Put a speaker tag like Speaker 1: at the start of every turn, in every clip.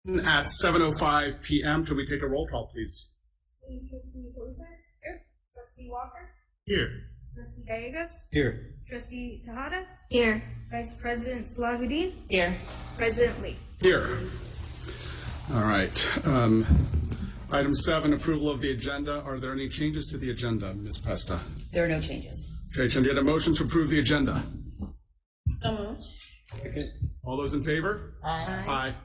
Speaker 1: At 7:05 p.m. Can we take a roll call, please?
Speaker 2: Trustee Boozer? Here. Trustee Walker?
Speaker 1: Here.
Speaker 2: Trustee Gallegos?
Speaker 1: Here.
Speaker 2: Trustee Tejada?
Speaker 3: Here.
Speaker 2: Vice President Salahuddin?
Speaker 3: Here.
Speaker 2: President Lee?
Speaker 1: Here. All right. Item 7, approval of the agenda. Are there any changes to the agenda, Ms. Presta?
Speaker 3: There are no changes.
Speaker 1: Okay, can I get a motion to approve the agenda?
Speaker 3: Second.
Speaker 1: All those in favor?
Speaker 3: Aye.
Speaker 1: Aye.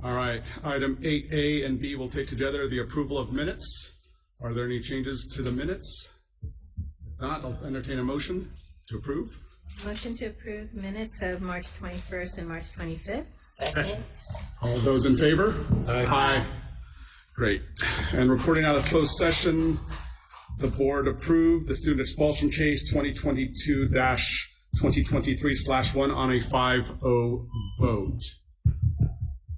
Speaker 1: All right. Item 8A and B will take together the approval of minutes. Are there any changes to the minutes? If not, I'll entertain a motion to approve.
Speaker 4: Motion to approve minutes of March 21st and March 25th.
Speaker 3: Second.
Speaker 1: All those in favor? Aye. Great. And reporting out of closed session, the board approved the student expulsion case 2022-2023/1 on a 5-0 vote.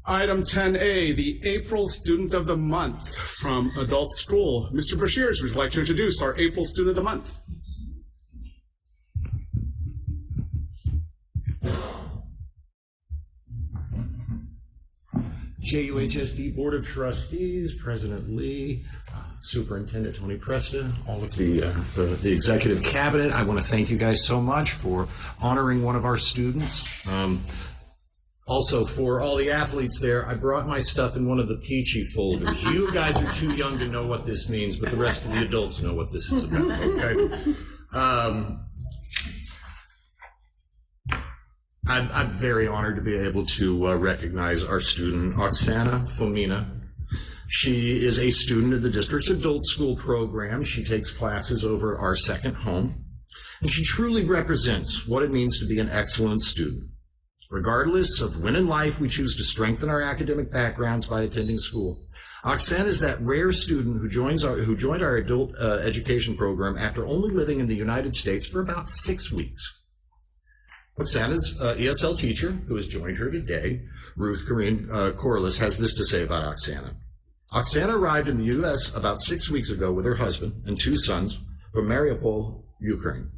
Speaker 1: Item 10A, the April Student of the Month from Adult School. Mr. Brashears, would you like to introduce our April Student of the Month?
Speaker 5: JUHSD Board of Trustees, President Lee, Superintendent Tony Presta, all of the executive cabinet. I want to thank you guys so much for honoring one of our students. Also, for all the athletes there, I brought my stuff in one of the peachy folders. You guys are too young to know what this means, but the rest of the adults know what this is about, okay? I'm very honored to be able to recognize our student, Oksana Fomina. She is a student of the district's adult school program. She takes classes over our second home, and she truly represents what it means to be an excellent student. Regardless of when in life we choose to strengthen our academic backgrounds by attending school, Oksana is that rare student who joined our adult education program after only living in the United States for about 6 weeks. Oksana's ESL teacher, who has joined her today, Ruth Corinne Corliss, has this to say about Oksana. Oksana arrived in the U.S. about 6 weeks ago with her husband and 2 sons from Mariupol, Ukraine.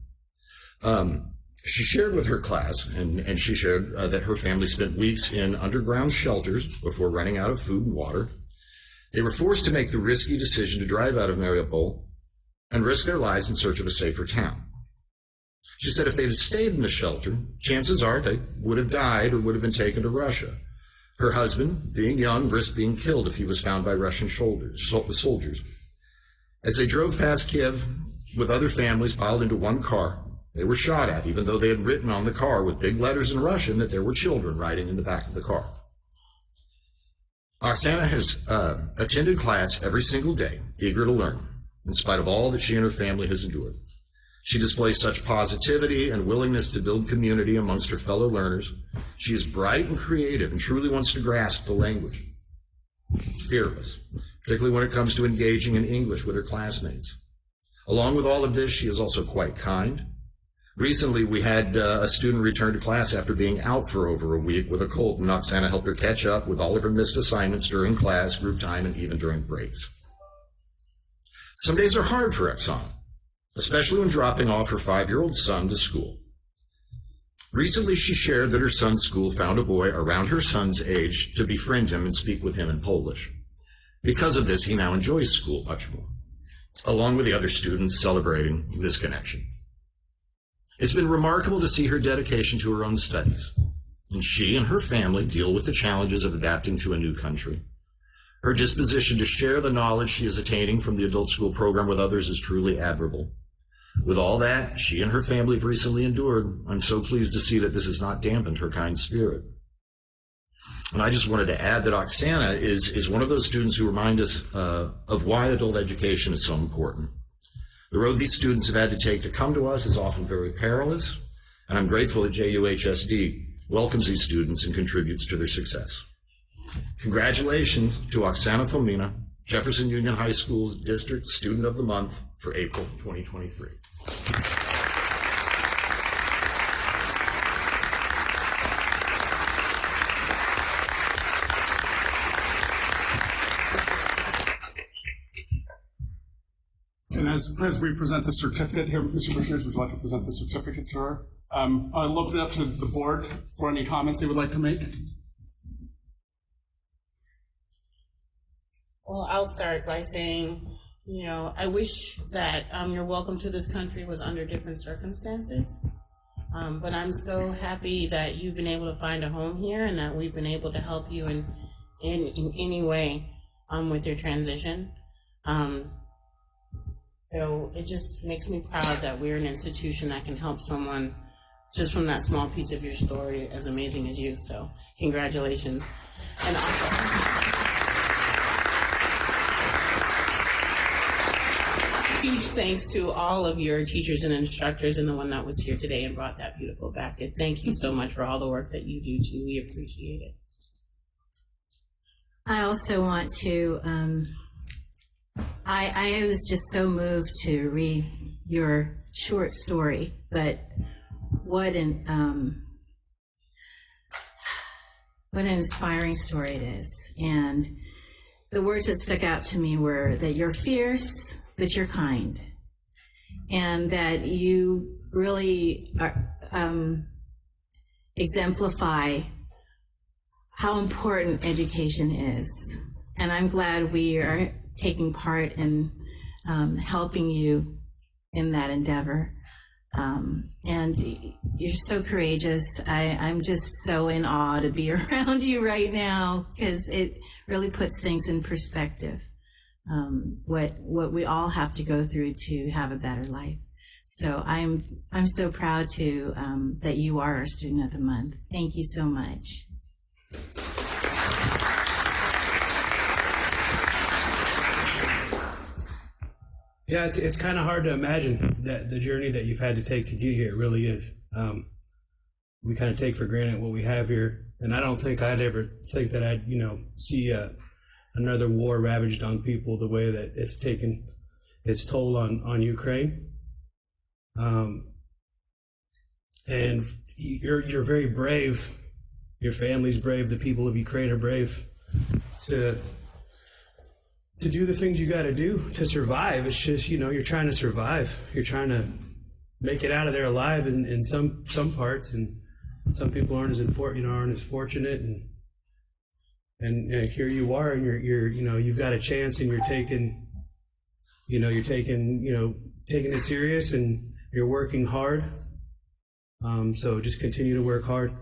Speaker 5: She shared with her class, and she shared that her family spent weeks in underground shelters before running out of food and water. They were forced to make the risky decision to drive out of Mariupol and risk their lives in search of a safer town. She said if they had stayed in the shelter, chances are they would have died or would have been taken to Russia. Her husband, being young, risked being killed if he was found by Russian soldiers. As they drove past Kiev with other families piled into one car, they were shot at, even though they had written on the car with big letters in Russian that there were children riding in the back of the car. Oksana has attended class every single day, eager to learn, in spite of all that she and her family has endured. She displays such positivity and willingness to build community amongst her fellow learners. She is bright and creative and truly wants to grasp the language. Fearless, particularly when it comes to engaging in English with her classmates. Along with all of this, she is also quite kind. Recently, we had a student return to class after being out for over a week with a cold, and Oksana helped her catch up with all of her missed assignments during class, group time, and even during breaks. Some days are hard for Oksana, especially when dropping off her 5-year-old son to school. Recently, she shared that her son's school found a boy around her son's age to befriend him and speak with him in Polish. Because of this, he now enjoys school much more, along with the other students celebrating this connection. It's been remarkable to see her dedication to her own studies, and she and her family deal with the challenges of adapting to a new country. Her disposition to share the knowledge she is attaining from the adult school program with others is truly admirable. With all that she and her family have recently endured, I'm so pleased to see that this has not dampened her kind spirit. And I just wanted to add that Oksana is one of those students who remind us of why adult education is so important. The road these students have had to take to come to us is often very perilous, and I'm grateful that JUHSD welcomes these students and contributes to their success. Congratulations to Oksana Fomina, Jefferson Union High School's District Student of the Month for April 2023.
Speaker 1: And as we present the certificate here, Mr. Brashears, would you like to present the certificate to her? I'll open it up to the board for any comments they would like to make.
Speaker 6: Well, I'll start by saying, I wish that your welcome to this country was under different circumstances. But I'm so happy that you've been able to find a home here and that we've been able to help you in any way with your transition. So it just makes me proud that we're an institution that can help someone just from that small piece of your story as amazing as you. So congratulations. And also, huge thanks to all of your teachers and instructors and the one that was here today and brought that beautiful basket. Thank you so much for all the work that you do too. We appreciate it.
Speaker 4: I also want to, I was just so moved to read your short story, but what an inspiring story it is. And the words that stuck out to me were that you're fierce, but you're kind, and that you really exemplify how important education is. And I'm glad we are taking part in helping you in that endeavor. And you're so courageous. I'm just so in awe to be around you right now, because it really puts things in perspective. What we all have to go through to have a better life. So I'm so proud to that you are our Student of the Month. Thank you so much.
Speaker 7: Yeah, it's kind of hard to imagine that the journey that you've had to take to get here. It really is. We kind of take for granted what we have here, and I don't think I'd ever think that I'd see another war ravaged on people the way that it's taken its toll on Ukraine. And you're very brave. Your family's brave. The people of Ukraine are brave to do the things you got to do to survive. It's just, you're trying to survive. You're trying to make it out of there alive in some parts, and some people aren't as fortunate. And here you are, and you've got a chance, and you're taking it serious, and you're working hard. So just continue to work hard.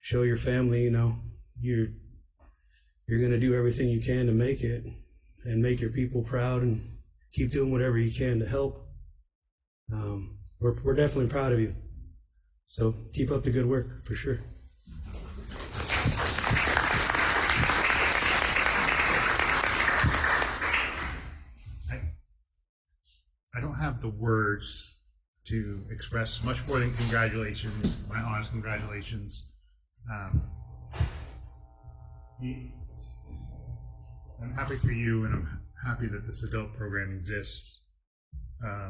Speaker 7: Show your family, you're going to do everything you can to make it, and make your people proud, and keep doing whatever you can to help. We're definitely proud of you. So keep up the good work, for sure.
Speaker 8: I don't have the words to express much more than congratulations, my honest congratulations. I'm happy for you, and I'm happy that this adult program exists. I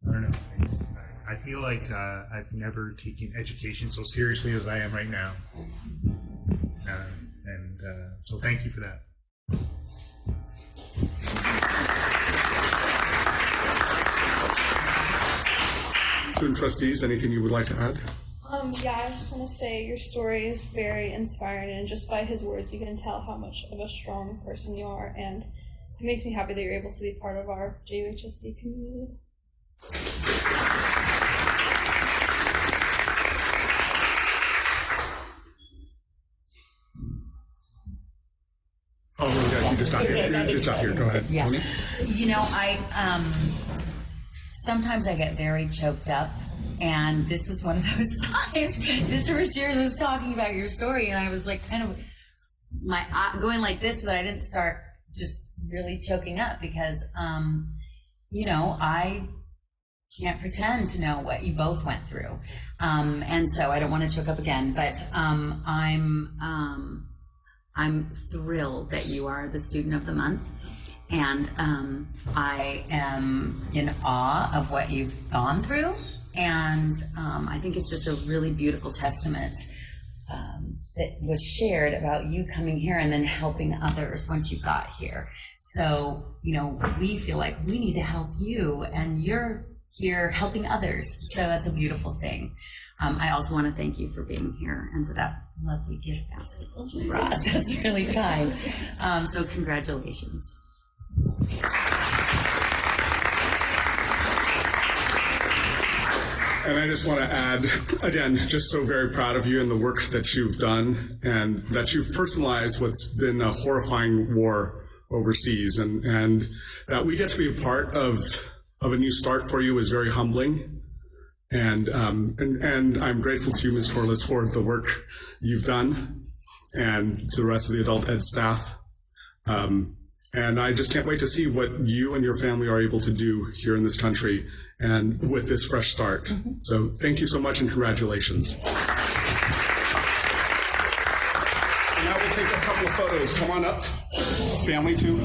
Speaker 8: don't know. I feel like I've never taken education so seriously as I am right now. So thank you for that.
Speaker 1: Student trustees, anything you would like to add?
Speaker 2: Yeah, I just want to say your story is very inspiring, and just by his words, you can tell how much of a strong person you are, and it makes me happy that you're able to be part of our JUHSD community.
Speaker 1: Oh, yeah, you just not here. You're just not here. Go ahead.
Speaker 3: Yeah.
Speaker 1: Tony?
Speaker 3: Sometimes I get very choked up, and this was one of those times. Mr. Bashir was talking about your story, and I was like kind of going like this so that I didn't start just really choking up, because, I can't pretend to know what you both went through. And so I don't want to choke up again, but I'm thrilled that you are the Student of the Month. And I am in awe of what you've gone through. And I think it's just a really beautiful testament that was shared about you coming here and then helping others once you got here. So, we feel like we need to help you, and you're here helping others. So that's a beautiful thing. I also want to thank you for being here and for that lovely gift basket that you brought. That's really kind. So congratulations.
Speaker 1: And I just want to add, again, just so very proud of you and the work that you've done and that you've personalized what's been a horrifying war overseas. And that we get to be a part of a new start for you is very humbling. And I'm grateful to you, Ms. Corliss, for the work you've done and to the rest of the adult ed staff. And I just can't wait to see what you and your family are able to do here in this country and with this fresh start. So thank you so much and congratulations. And now we'll take a couple of photos. Come on up. Family too.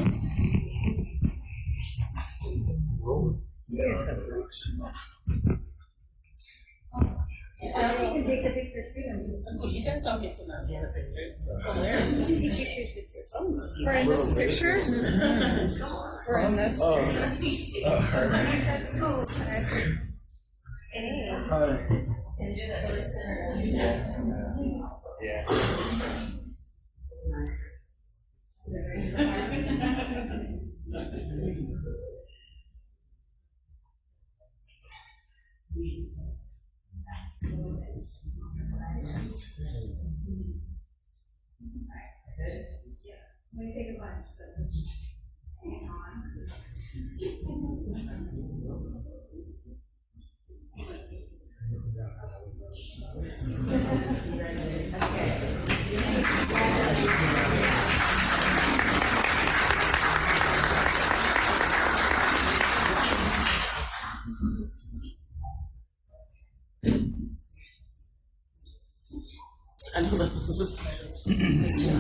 Speaker 6: You guys don't get to know the other
Speaker 2: We're in this picture. We're in this.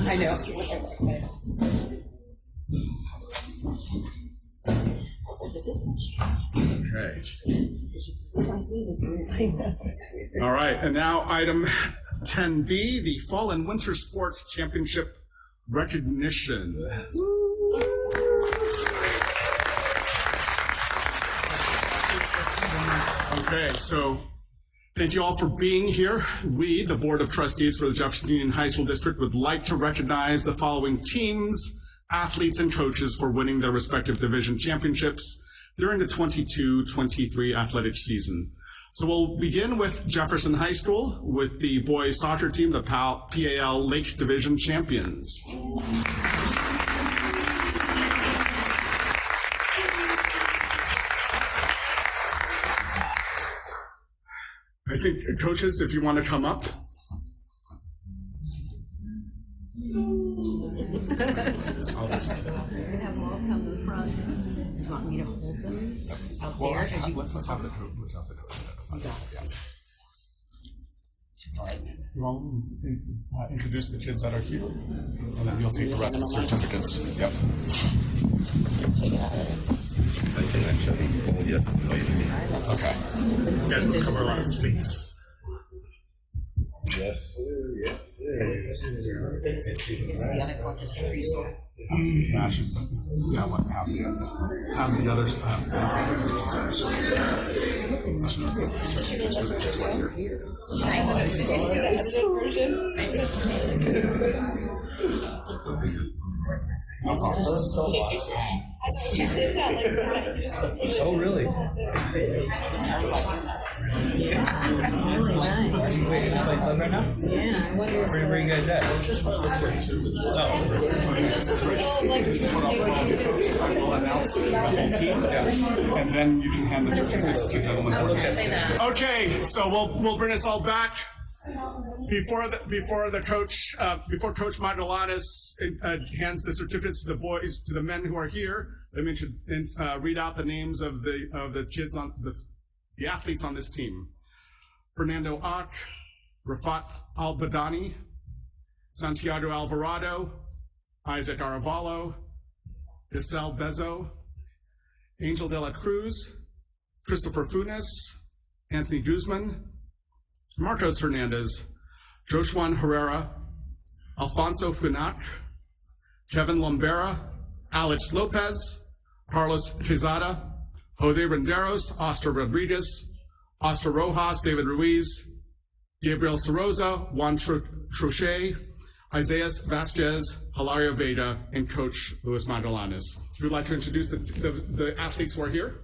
Speaker 6: I know.
Speaker 1: All right, and now item 10B, the Fall and Winter Sports Championship recognition. Okay, so thank you all for being here. We, the Board of Trustees for the Jefferson Union High School District, would like to recognize the following teams, athletes, and coaches for winning their respective division championships during the 22-23 athletic season. So we'll begin with Jefferson High School with the boys soccer team, the PAL Lake Division champions. I think, coaches, if you want to come up.
Speaker 3: You're gonna have them all come to the front. You want me to hold them out
Speaker 1: Well,
Speaker 3: there?
Speaker 1: let's have the coach. Let's have the coach. All right. You want to introduce the kids that are here, and then you'll take the rest of the certificates. Yep.
Speaker 5: I can actually hold yes.
Speaker 1: Okay.
Speaker 8: You guys will come around, please.
Speaker 5: Yes, sir. Yes, sir.
Speaker 3: The other coaches can resolve.
Speaker 1: Yeah, what have the others
Speaker 7: Oh, really?
Speaker 4: Really nice.
Speaker 7: Wait, it's like club right now?
Speaker 4: Yeah, I wonder.
Speaker 7: Where are you guys at?
Speaker 1: I will announce the team, and then you can hand the certificates to the gentleman. Okay, so we'll bring us all back. Before Coach Magdalanis hands the certificates to the boys, to the men who are here, let me read out the names of the kids on the athletes on this team: Fernando Ak, Rafat Al-Badani, Santiago Alvarado, Isaac Aravallo, Isel Bezo, Angel de la Cruz, Christopher Funes, Anthony Guzman, Marcos Hernandez, Joshuan Herrera, Alfonso Funak, Kevin Lombera, Alex Lopez, Carlos Quezada, Jose Renderos, Oscar Rodriguez, Oscar Rojas, David Ruiz, Gabriel Soroza, Juan Trochet, Isaias Vasquez, Hilario Veda, and Coach Luis Magallanes. We would like to introduce the athletes who are here.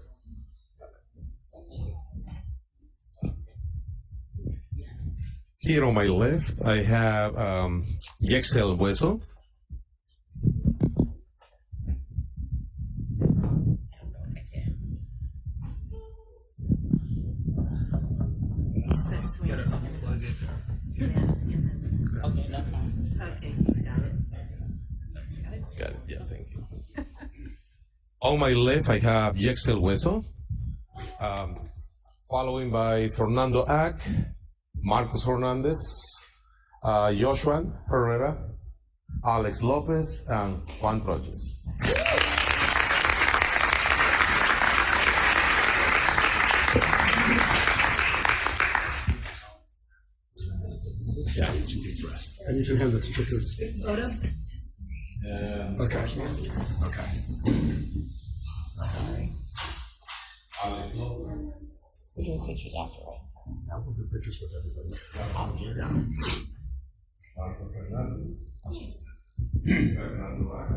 Speaker 9: Here on my left, I have Yexel Hueso.
Speaker 6: Okay, that's fine.
Speaker 4: Okay, he's got it.
Speaker 9: Got it, yeah, thank you. On my left, I have Yexel Hueso, following by Fernando Ack, Marcos Hernandez, Joshua Herrera, Alex Lopez, and Juan Troches.
Speaker 1: Yeah, you can take the rest. And you can hand the certificates. Okay. Okay.
Speaker 3: Sorry.
Speaker 9: Alex Lopez.
Speaker 6: We're doing pictures after, right?
Speaker 1: Now we'll do pictures with everybody.
Speaker 9: Marcos Hernandez. Fernando Ack.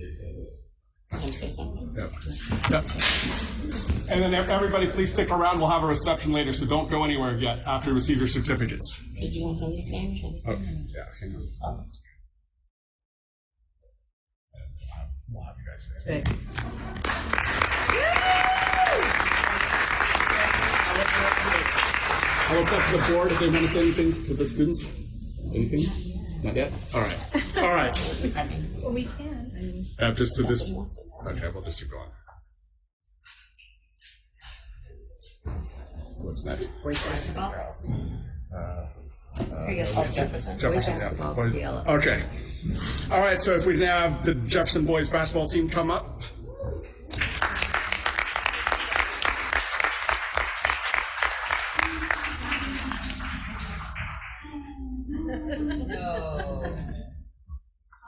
Speaker 9: Yexel Hueso.
Speaker 6: And say something.
Speaker 1: Yep. Yep. And then everybody, please stick around. We'll have a reception later, so don't go anywhere yet after you receive your certificates.
Speaker 6: Did you want him to say anything?
Speaker 1: Okay. Yeah, hang on. We'll have you guys there.
Speaker 3: Good.
Speaker 1: I'll look up to the board if they want to say anything to the students. Anything? Not yet? All right. All right.
Speaker 4: Well, we can.
Speaker 1: Just to this. Okay, we'll just keep going. What's next?
Speaker 3: Boys basketball. Here you go.
Speaker 6: Jefferson.
Speaker 3: Boys
Speaker 1: Jefferson,
Speaker 3: basketball.
Speaker 1: yeah.
Speaker 3: Yellow.
Speaker 1: Okay. All right, so if we can have the Jefferson boys basketball team come up.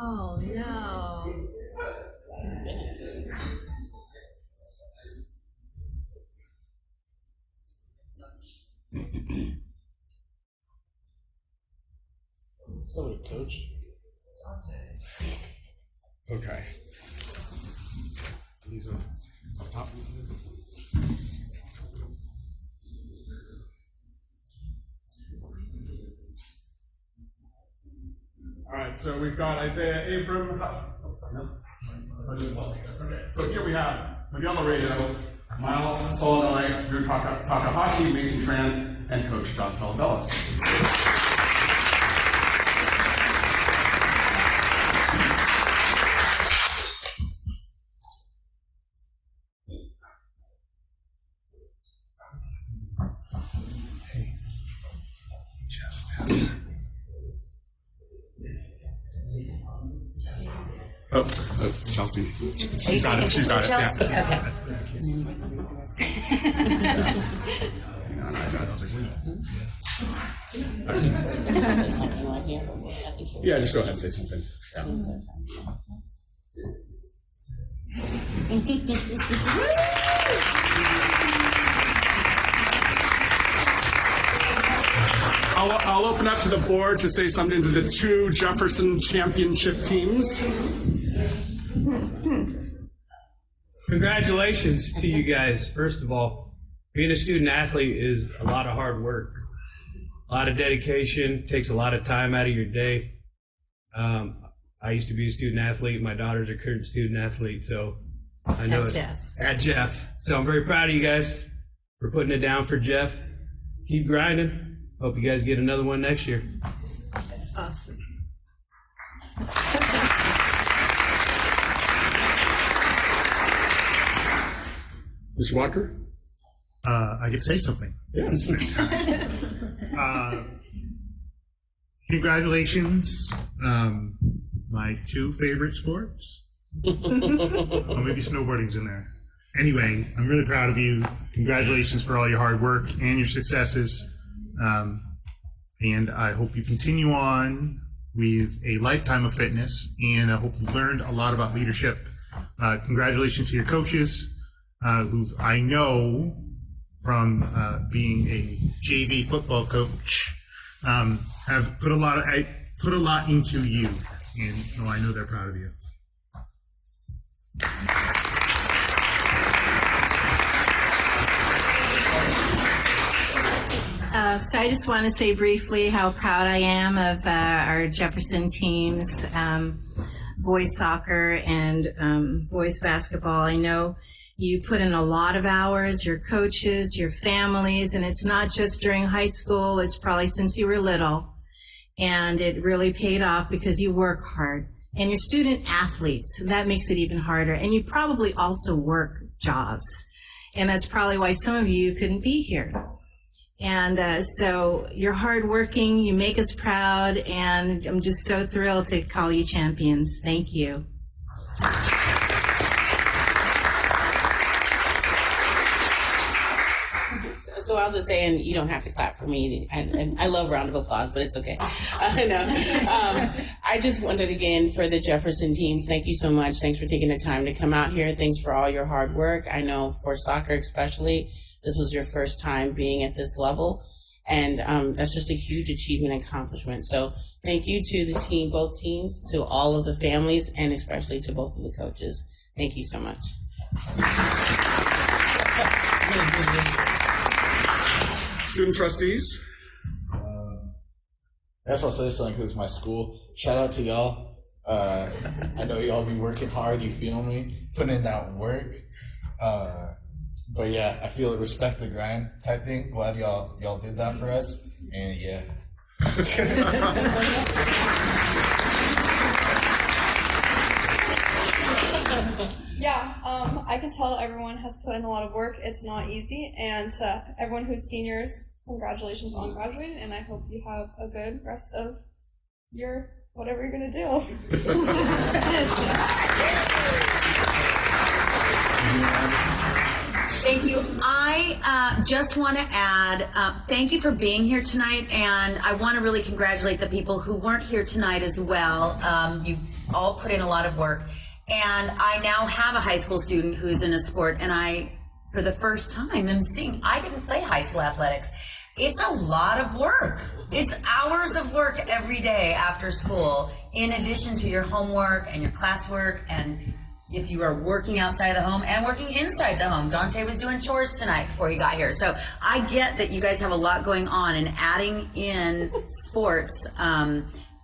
Speaker 4: Oh, no.
Speaker 6: So did Coach.
Speaker 1: Okay. These are up top. All right, so we've got Isaiah Abram. Okay, so here we have Miguel Laredo, Miles Solenoy, Drew Takahashi, Mason Tran, and Coach Josh Falabella. Oh, Chelsea. She's got it. She's got it.
Speaker 3: Chelsea?
Speaker 1: Yeah.
Speaker 3: Okay.
Speaker 1: Hang on, I got it.
Speaker 6: Say something right here. I think you'll-
Speaker 1: Yeah, just go ahead and say something. I'll open up to the board to say something to the two Jefferson championship teams.
Speaker 7: Congratulations to you guys. First of all, being a student athlete is a lot of hard work, a lot of dedication, takes a lot of time out of your day. I used to be a student athlete. My daughter's a current student athlete, so I know
Speaker 4: At
Speaker 7: it.
Speaker 4: Jeff.
Speaker 7: At Jeff. So I'm very proud of you guys for putting it down for Jeff. Keep grinding. Hope you guys get another one next year.
Speaker 4: Awesome.
Speaker 1: Mr. Walker?
Speaker 8: I could say something.
Speaker 1: Yes.
Speaker 8: Congratulations. My two favorite sports. Oh, maybe snowboarding's in there. Anyway, I'm really proud of you. Congratulations for all your hard work and your successes. And I hope you continue on with a lifetime of fitness. And I hope you've learned a lot about leadership Congratulations to your coaches, who I know from being a JV football coach have put a lot into you, and so I know they're proud of you.
Speaker 4: So I just want to say briefly how proud I am of our Jefferson teams, boys soccer and boys basketball. I know you put in a lot of hours, your coaches, your families, and it's not just during high school, it's probably since you were little. And it really paid off because you work hard. And you're student athletes, that makes it even harder. And you probably also work jobs. And that's probably why some of you couldn't be here. And so you're hardworking, you make us proud, and I'm just so thrilled to call you champions. Thank you.
Speaker 6: So I'll just say, and you don't have to clap for me, and I love round of applause, but it's okay. I just wanted, again, for the Jefferson teams, thank you so much. Thanks for taking the time to come out here. Thanks for all your hard work. I know for soccer especially, this was your first time being at this level, and that's just a huge achievement and accomplishment. So thank you to the team, both teams, to all of the families, and especially to both of the coaches. Thank you so much.
Speaker 1: Student trustees.
Speaker 10: I guess I'll say something because it's my school. Shout out to y'all. I know y'all be working hard. You feel me? Putting in that work. But yeah, I feel it. Respect the grind type thing. Glad y'all did that for us. And yeah.
Speaker 2: Yeah, I can tell everyone has put in a lot of work. It's not easy. And to everyone who's seniors, congratulations on graduating. And I hope you have a good rest of your whatever you're going to do.
Speaker 3: Thank you. I just want to add, thank you for being here tonight, and I want to really congratulate the people who weren't here tonight as well. You all put in a lot of work, and I now have a high school student who's in a sport, and I, for the first time, am seeing, I didn't play high school athletics. It's a lot of work. It's hours of work every day after school, in addition to your homework and your classwork, and if you are working outside the home and working inside the home. Dante was doing chores tonight before he got here. So I get that you guys have a lot going on, and adding in sports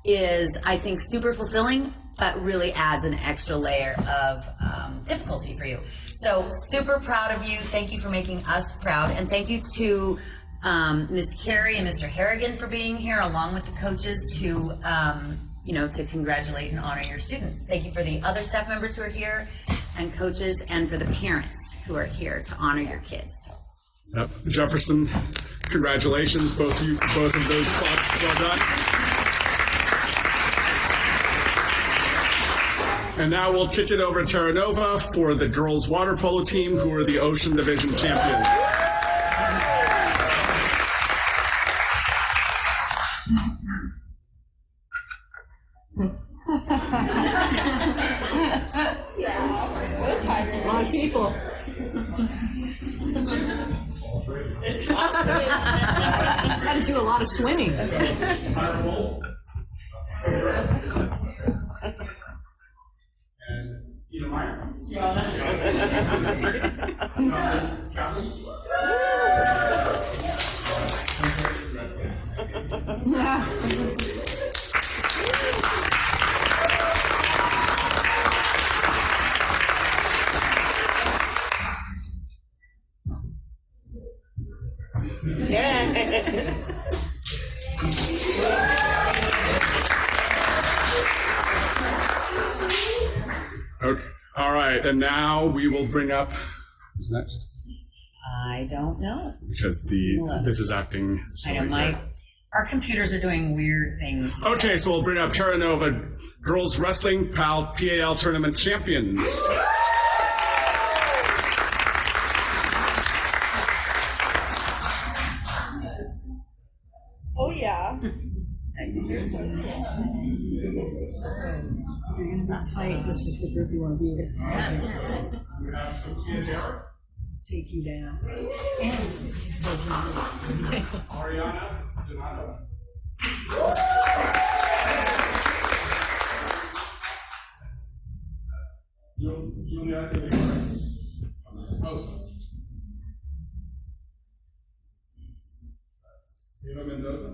Speaker 3: is, I think, super fulfilling, but really adds an extra layer of difficulty for you. So super proud of you. Thank you for making us proud. And thank you to Ms. Carey and Mr. Harrigan for being here, along with the coaches, to to congratulate and honor your students. Thank you for the other staff members who are here, and coaches, and for the parents who are here to honor your kids.
Speaker 1: Yep. Jefferson, congratulations, both of those spots, well done. And now we'll kick it over to Terra Nova for the girls water polo team, who are the Ocean Division champions.
Speaker 11: A lot of people. Had to do a lot of swimming.
Speaker 1: Okay. All right, and now we will bring up who's next,
Speaker 3: I don't know.
Speaker 1: because this is acting.
Speaker 3: I know our computers are doing weird things.
Speaker 1: Okay, so we'll bring up Terra Nova Girls Wrestling PAL Tournament champions.
Speaker 2: Oh, yeah.
Speaker 11: Not fight. This is the group you want to be with. Take you down.
Speaker 1: Ariana Donato. Julia Iglesias. Eva Mendoza.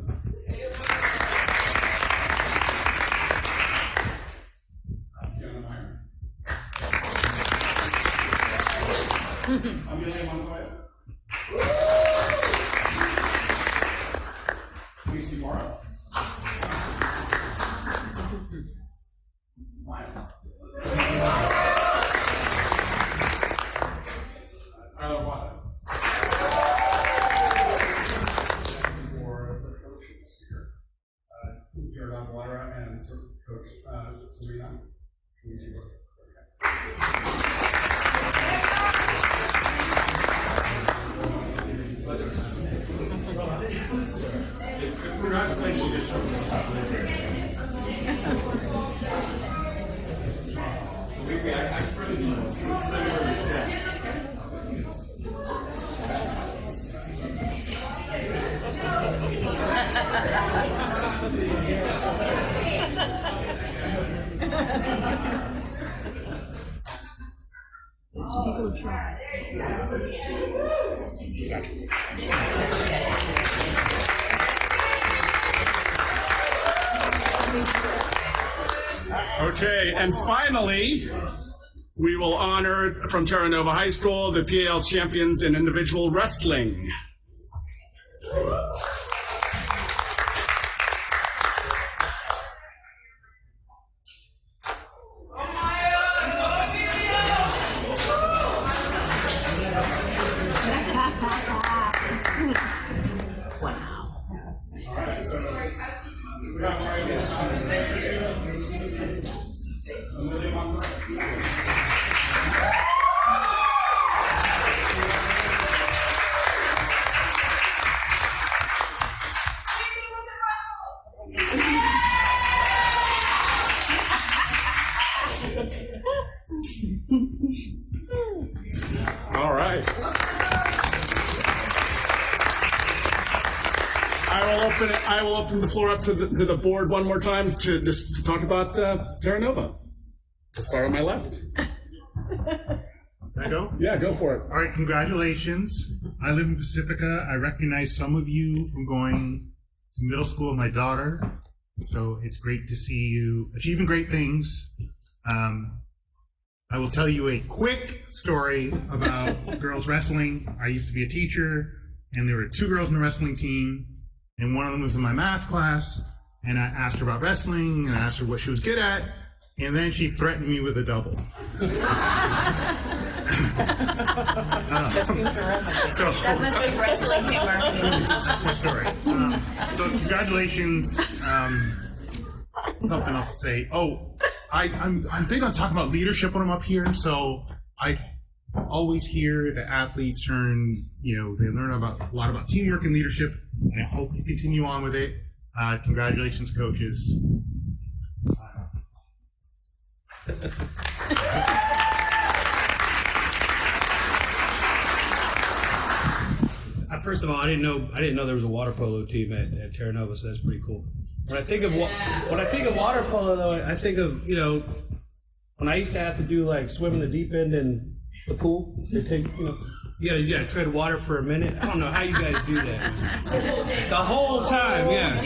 Speaker 1: Kiana Meyer. Amelia Montoya. Lucy Mora. Tyler Watt. For the coaches here. Jordan Valera and Coach Serena.
Speaker 11: People try.
Speaker 1: Okay, and finally, we will honor from Terra Nova High School the PAL champions in individual wrestling. All right. I will open the floor up to the board one more time to talk about Terra Nova. Let's start on my left.
Speaker 8: Can I go?
Speaker 1: Yeah, go for it.
Speaker 8: All right, congratulations. I live in Pacifica. I recognize some of you from going to middle school with my daughter. So it's great to see you achieving great things. I will tell you a quick story about girls wrestling. I used to be a teacher, and there were 2 girls in the wrestling team, and one of them was in my math class, and I asked her about wrestling, and I asked her what she was good at, and then she threatened me with a double.
Speaker 3: That must be wrestling humor.
Speaker 8: Story. So congratulations. Something else to say. Oh, I'm big on talking about leadership when I'm up here. So I always hear the athletes they learn a lot about teamwork and leadership, and I hope you continue on with it. Congratulations, coaches.
Speaker 7: First of all, I didn't know there was a water polo team at Terra Nova, so that's pretty cool. When I think of water polo, though, I think of when I used to have to do like swim in the deep end in the pool. They take you gotta tread water for a minute. I don't know how you guys do that. The whole time, yeah.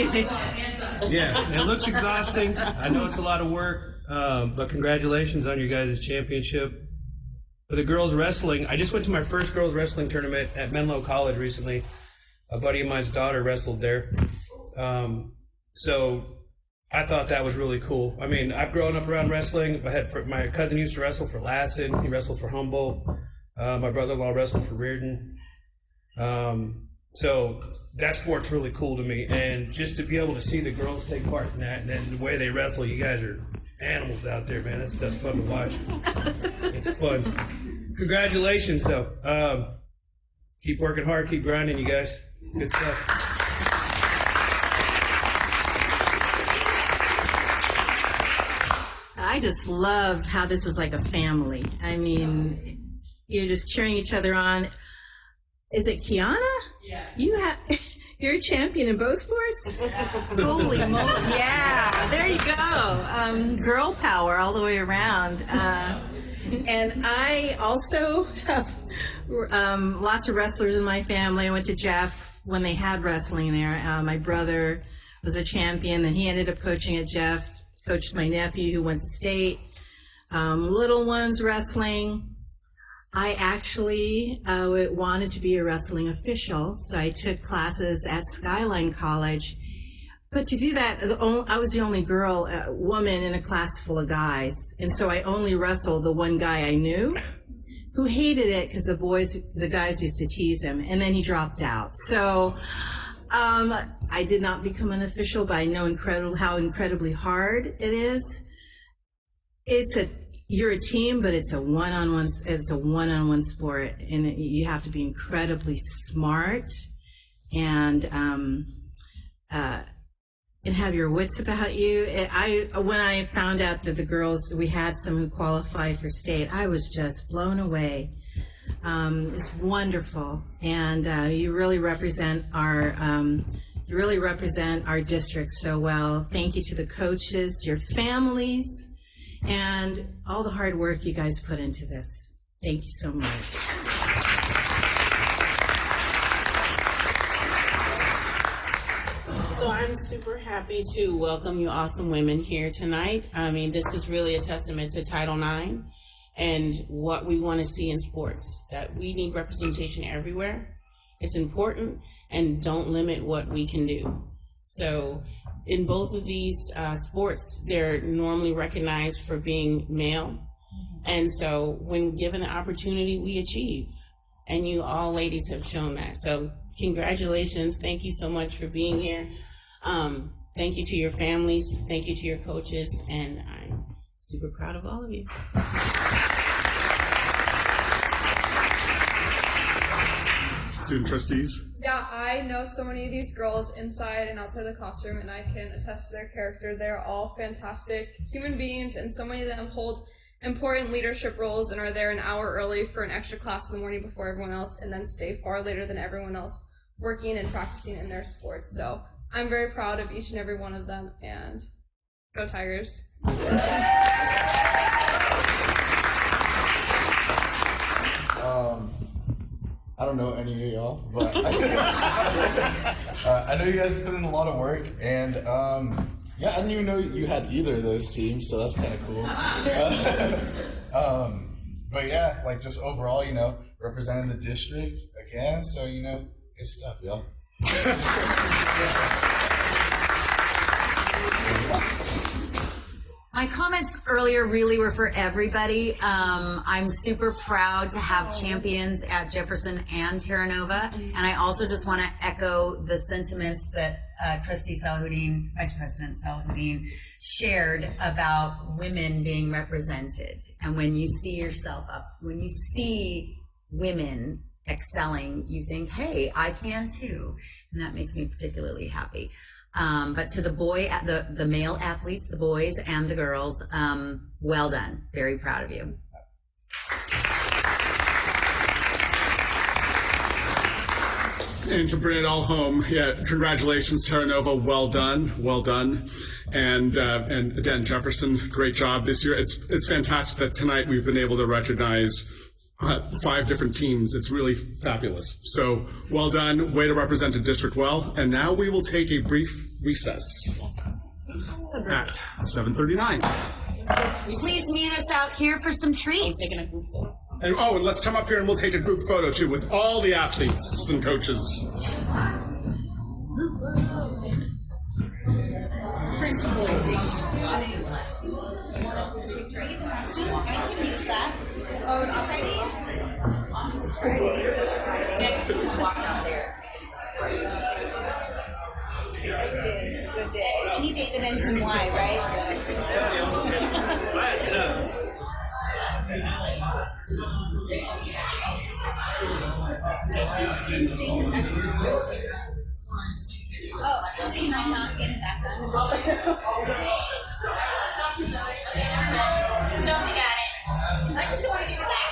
Speaker 7: Yeah, it looks exhausting. I know it's a lot of work, but congratulations on your guys' championship. For the girls wrestling, I just went to my first girls wrestling tournament at Menlo College recently. A buddy of mine's daughter wrestled there. So I thought that was really cool. I mean, I've grown up around wrestling. My cousin used to wrestle for Lassen. He wrestled for Humboldt. My brother-in-law wrestled for Reardon. So that sport's really cool to me. And just to be able to see the girls take part in that and then the way they wrestle, you guys are animals out there, man. That stuff's fun to watch. It's fun. Congratulations, though. Keep working hard, keep grinding, you guys. Good stuff.
Speaker 4: I just love how this is like a family. I mean, you're just cheering each other on. Is it Kiana? Yeah. You're a champion in both sports? Holy moly. Yeah, there you go. Girl power all the way around. And I also have lots of wrestlers in my family. I went to Jeff when they had wrestling there. My brother was a champion, and he ended up coaching at Jeff, coached my nephew who went to state. Little ones wrestling. I actually wanted to be a wrestling official, so I took classes at Skyline College. But to do that, I was the only woman in a class full of guys. And so I only wrestled the one guy I knew who hated it because the guys used to tease him, and then he dropped out. So I did not become an official, but I know how incredibly hard it is. You're a team, but it's a one-on-one sport, and you have to be incredibly smart and have your wits about you. When I found out that we had some who qualified for state, I was just blown away. It's wonderful, and you really represent our district so well. Thank you to the coaches, your families, and all the hard work you guys put into this. Thank you so much.
Speaker 6: So I'm super happy to welcome you awesome women here tonight. I mean, this is really a testament to Title IX and what we want to see in sports, that we need representation everywhere. It's important, and don't limit what we can do. So in both of these sports, they're normally recognized for being male. And so when given the opportunity, we achieve. And you all ladies have shown that. So congratulations. Thank you so much for being here. Thank you to your families. Thank you to your coaches. And I'm super proud of all of you.
Speaker 1: Student trustees?
Speaker 2: Yeah, I know so many of these girls inside and outside the classroom, and I can attest to their character. They're all fantastic human beings, and so many of them hold important leadership roles and are there an hour early for an extra class in the morning before everyone else, and then stay far later than everyone else working and practicing in their sports. So I'm very proud of each and every one of them, and go Tigers.
Speaker 10: I don't know any of y'all, but I know you guys put in a lot of work, and yeah, I didn't even know you had either of those teams, so that's kind of cool. But yeah, like just overall, representing the district again, so good stuff, y'all.
Speaker 3: My comments earlier really were for everybody. I'm super proud to have champions at Jefferson and Terra Nova. And I also just want to echo the sentiments that Trustee Salahudin, Vice President Salahudin, shared about women being represented. And when you see when you see women excelling, you think, hey, I can too. And that makes me particularly happy. But to the male athletes, the boys and the girls, well done. Very proud of you.
Speaker 1: And to bring it all home, congratulations, Terra Nova. Well done. And again, Jefferson, great job this year. It's fantastic that tonight we've been able to recognize 5 different teams. It's really fabulous. So well done. Way to represent the district well. And now we will take a brief recess at 7:39.
Speaker 3: Please meet us out here for some treats.
Speaker 6: I'm taking a group photo.
Speaker 1: And let's come up here and we'll take a group photo too with all the athletes and coaches.
Speaker 3: Just walk out there.
Speaker 12: Good day. Any day that ends in Y, right? Things that you're joking. Oh, can I not get it back on? I just don't want to get relaxed.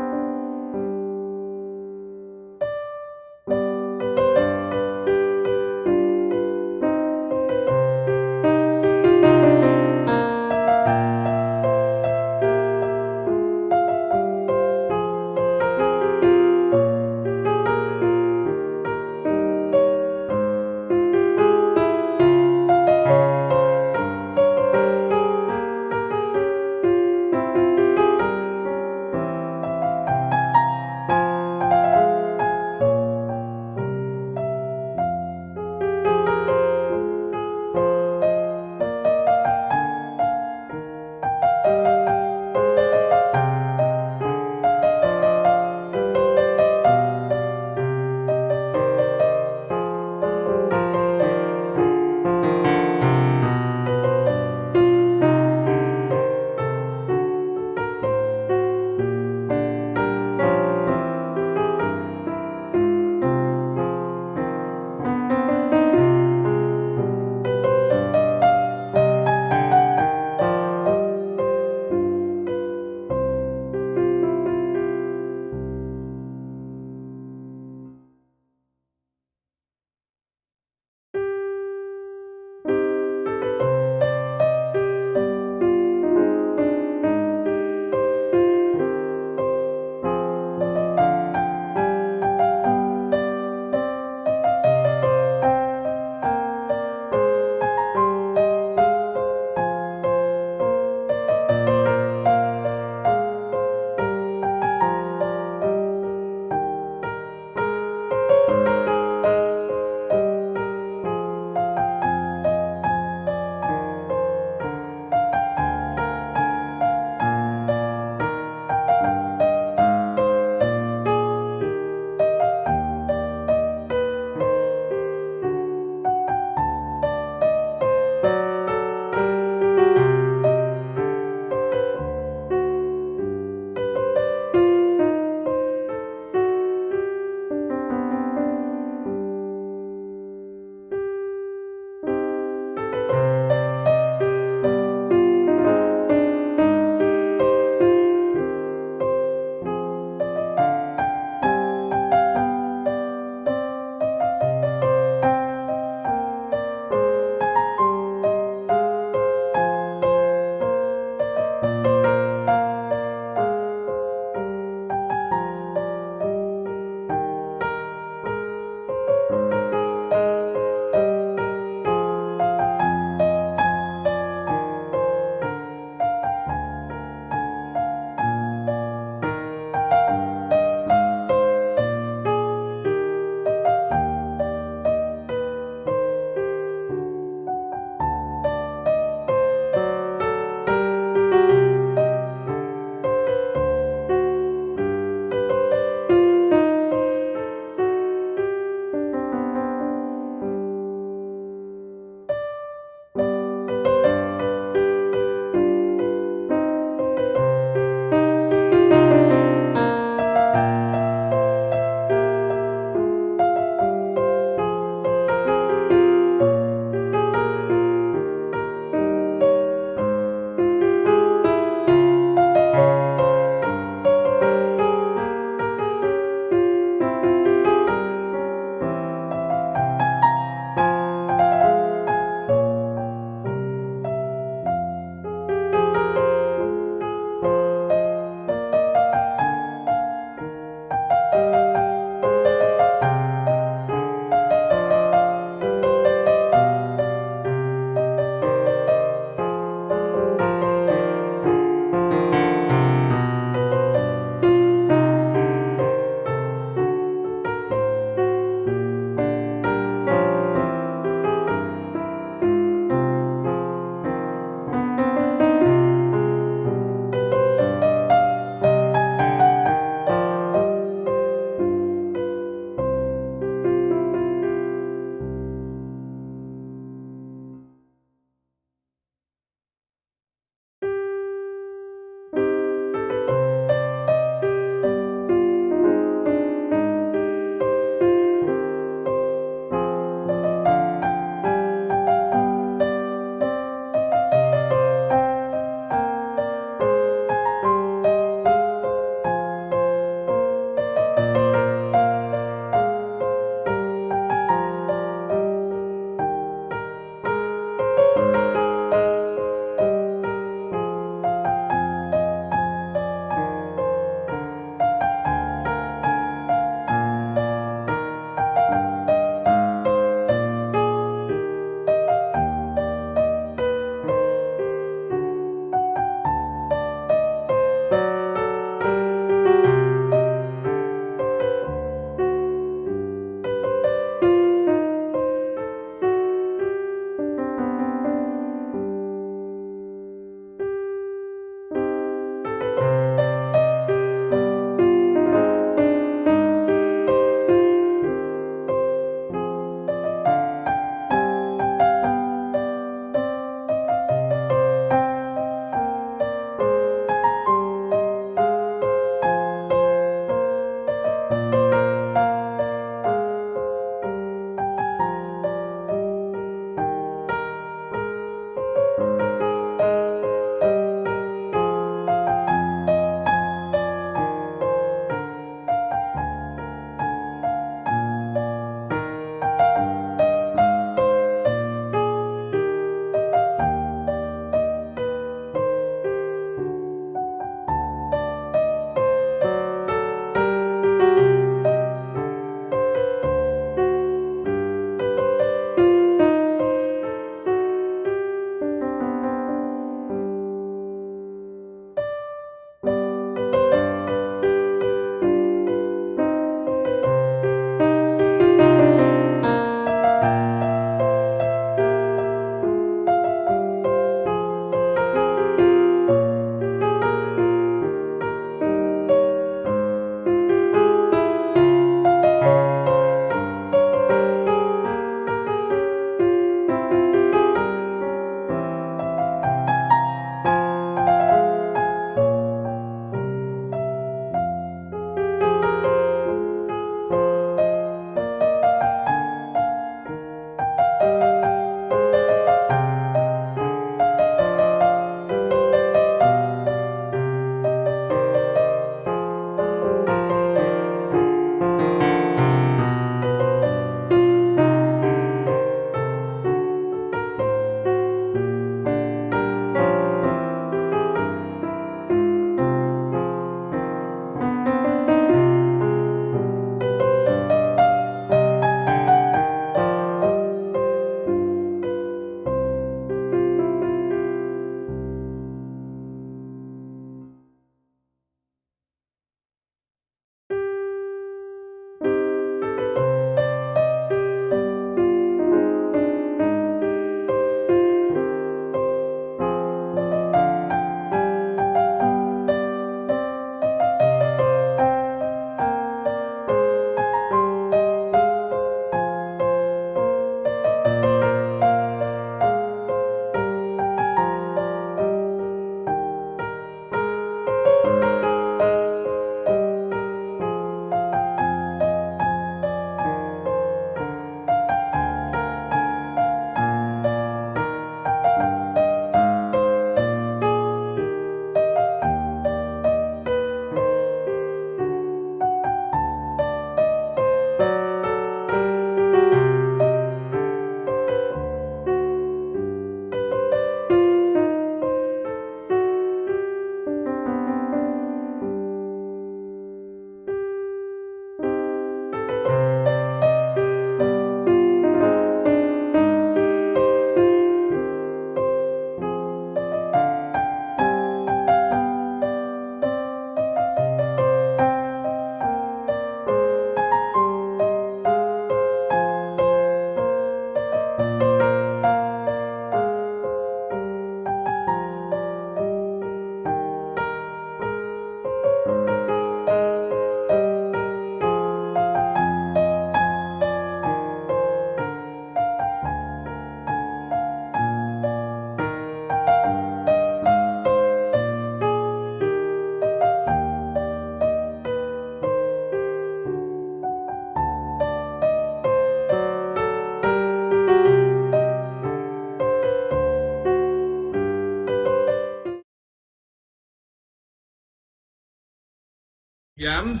Speaker 1: p.m.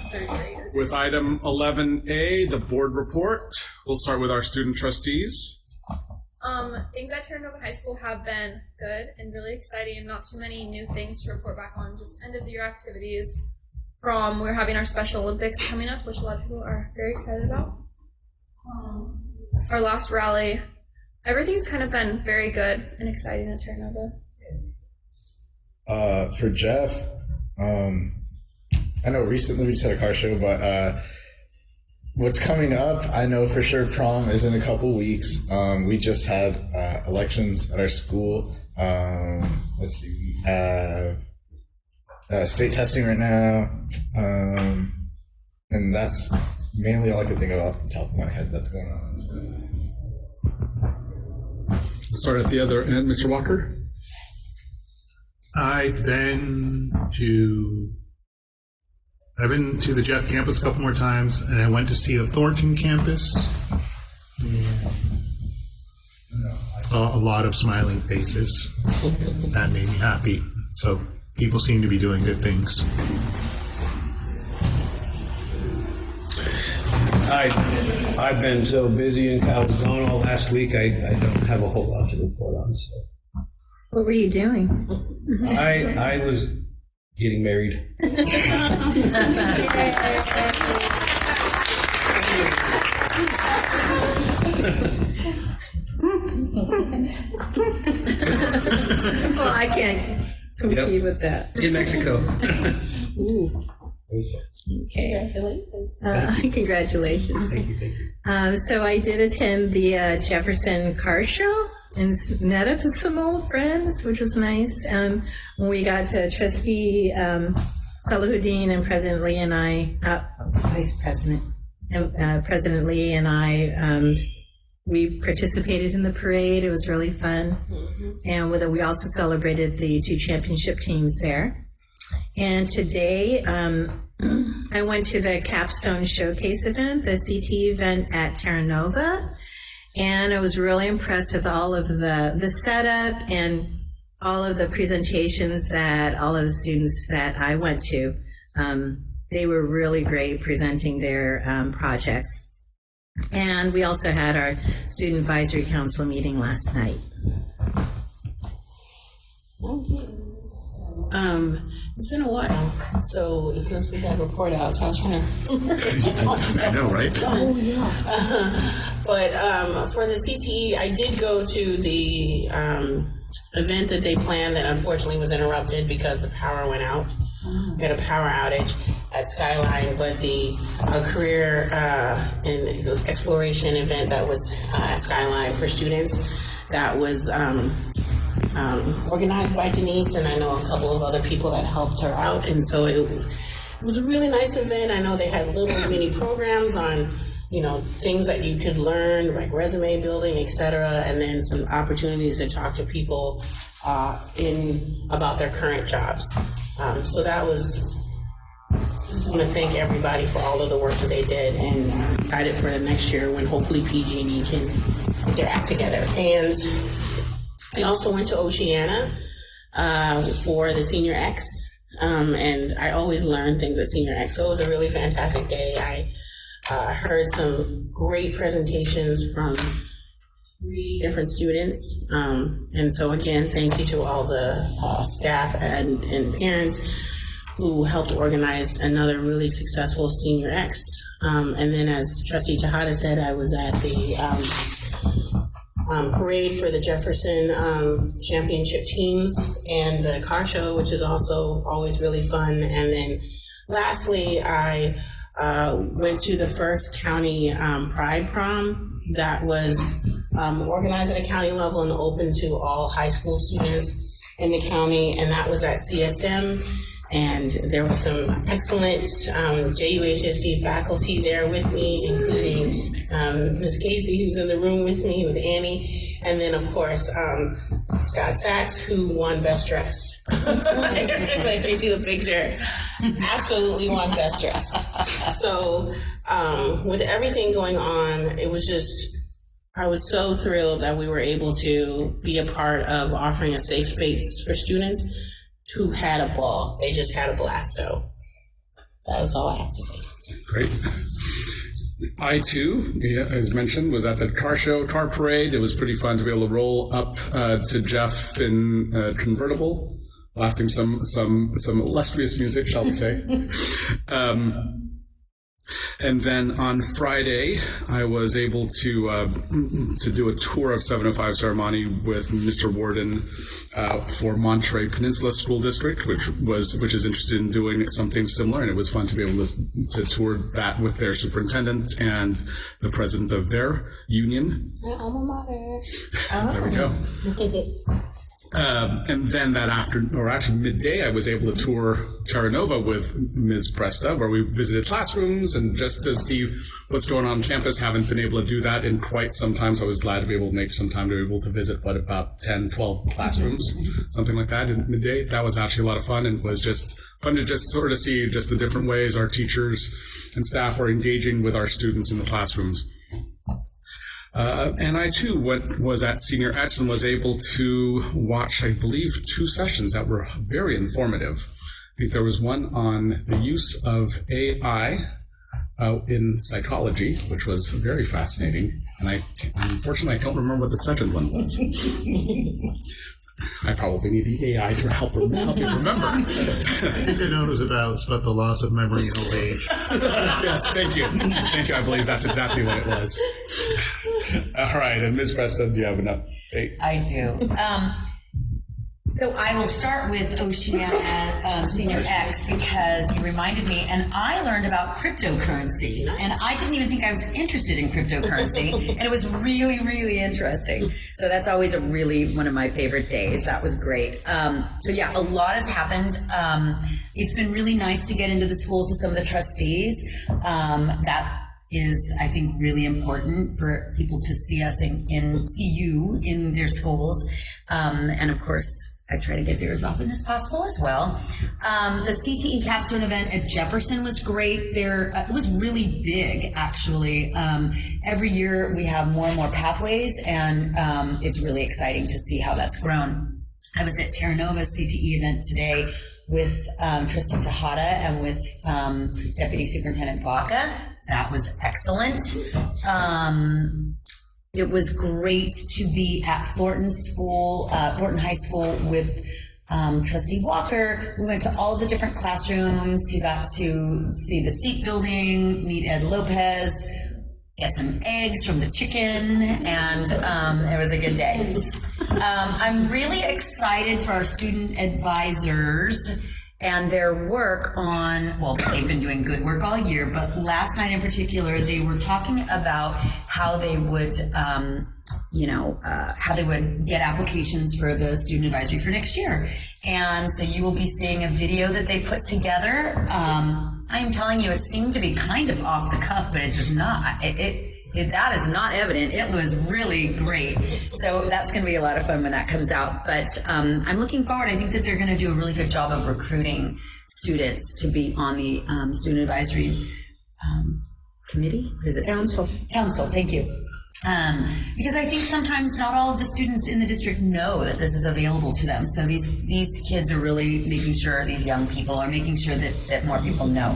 Speaker 1: with item 11A, the board report. We'll start with our student trustees.
Speaker 2: Things at Terranova High School have been good and really exciting, and not too many new things to report back on. Just end of the year activities. We're having our Special Olympics coming up, which a lot of people are very excited about. Our last rally. Everything's kind of been very good and exciting at Terranova.
Speaker 10: For Jeff, I know recently we just had a car show, but what's coming up, I know for sure prom is in a couple weeks. We just had elections at our school. Let's see, we have state testing right now. And that's mainly all I can think of off the top of my head that's going on.
Speaker 1: Start at the other end, Mr. Walker.
Speaker 8: I've been to the Jeff campus a couple more times, and I went to see the Thornton campus. I saw a lot of smiling faces. That made me happy. So people seem to be doing good things.
Speaker 7: I've been so busy and I was gone all last week. I don't have a whole lot to report on. So
Speaker 4: What were you doing?
Speaker 7: I was getting married.
Speaker 4: Well, I can't compete with that.
Speaker 7: In Mexico.
Speaker 4: Ooh. Okay. Congratulations.
Speaker 7: Thank you.
Speaker 4: So I did attend the Jefferson car show and met up with some old friends, which was nice. We got to Trustee Salahuddin and President Lee and I, Vice President, and President Lee and I, we participated in the parade. It was really fun. Mm-hmm. And we also celebrated the 2 championship teams there. And today, I went to the Capstone Showcase event, the CT event at Terranova, and I was really impressed with all of the setup and all of the presentations that all of the students that I went to. They were really great presenting their projects. And we also had our Student Advisory Council meeting last night.
Speaker 6: It's been a while, so since we had a report out, so I was trying to.
Speaker 5: I know, right?
Speaker 6: Oh yeah. But for the CTE, I did go to the event that they planned that unfortunately was interrupted because the power went out. We had a power outage at Skyline, but the career and exploration event that was at Skyline for students, that was organized by Denise, and I know a couple of other people that helped her out, and so it was a really nice event. I know they had little mini programs on, things that you could learn, like resume building, etc., and then some opportunities to talk to people about their current jobs. So that was. I just want to thank everybody for all of the work that they did, and I'm excited for the next year when hopefully PG&E can get their act together. And I also went to Oceana for the Senior X, and I always learn things at Senior X, so it was a really fantastic day. I heard some great presentations from 3 different students, and so again, thank you to all the staff and parents who helped organize another really successful Senior X. And then, as Trustee Tejada said, I was at the parade for the Jefferson championship teams and the car show, which is also always really fun. And then lastly, I went to the first county Pride Prom that was organized at a county level and open to all high school students in the county, and that was at CSM. And there was some excellent JUHSD faculty there with me, including Ms. Casey, who's in the room with me, with Annie, and then, of course, Scott Sachs, who won Best Dressed. Like, you see the picture. Absolutely won Best Dressed. So with everything going on, it was just, I was so thrilled that we were able to be a part of offering a safe space for students who had a ball. They just had a blast. So That's all I have to say.
Speaker 1: Great. I too, as mentioned, was at the car parade. It was pretty fun to be able to roll up to Jeff in a convertible, blasting some illustrious music, shall we say. And then on Friday, I was able to do a tour of 705 Serramonte with Mr. Warden for Monterey Peninsula School District, which is interested in doing something similar, and it was fun to be able to tour that with their superintendent and the president of their union.
Speaker 2: My alma mater.
Speaker 1: There we go. And then that afternoon, or actually midday, I was able to tour Terra Nova with Ms. Presta, where we visited classrooms and just to see what's going on campus. Haven't been able to do that in quite some time, so I was glad to be able to make some time to be able to visit, about 10, 12 classrooms, something like that in midday. That was actually a lot of fun, and was just fun to just sort of see just the different ways our teachers and staff are engaging with our students in the classrooms. And I too was at Senior X and was able to watch, I believe, 2 sessions that were very informative. I think there was one on the use of AI in psychology, which was very fascinating. And unfortunately, I don't remember what the second one was. I probably need the AI to help me remember.
Speaker 8: I think I know it was about the loss of memory in old age.
Speaker 1: Yes, thank you. Thank you. I believe that's exactly what it was. All right, and Ms. Preston, do you have enough?
Speaker 3: I do. So I will start with Oceana Senior X because you reminded me, and I learned about cryptocurrency, and I didn't even think I was interested in cryptocurrency, and it was really, really interesting. So that's always one of my favorite days. That was great. So yeah, a lot has happened. It's been really nice to get into the schools with some of the trustees. That is, I think, really important for people to see us see you in their schools. And of course, I try to get there as often as possible as well. The CTE capstone event at Jefferson was great. It was really big, actually. Every year we have more and more pathways, and it's really exciting to see how that's grown. I was at Terra Nova's CTE event today with Trustee Tejada and with Deputy Superintendent Baca. That was excellent. It was great to be at Thornton High School with Trustee Walker. We went to all the different classrooms. You got to see the seat building, meet Ed Lopez, get some eggs from the chicken, and it was a good day. I'm really excited for our student advisors and their work they've been doing good work all year, but last night in particular, they were talking about how they would, get applications for the student advisory for next year. And so you will be seeing a video that they put together. I'm telling you, it seemed to be kind of off the cuff, but it does not. That is not evident. It was really great. So that's going to be a lot of fun when that comes out. But I'm looking forward. I think that they're going to do a really good job of recruiting students to be on the student advisory committee. What is it? Council. Thank you. Because I think sometimes not all of the students in the district know that this is available to them. So these kids are really making sure, these young people are making sure that more people know.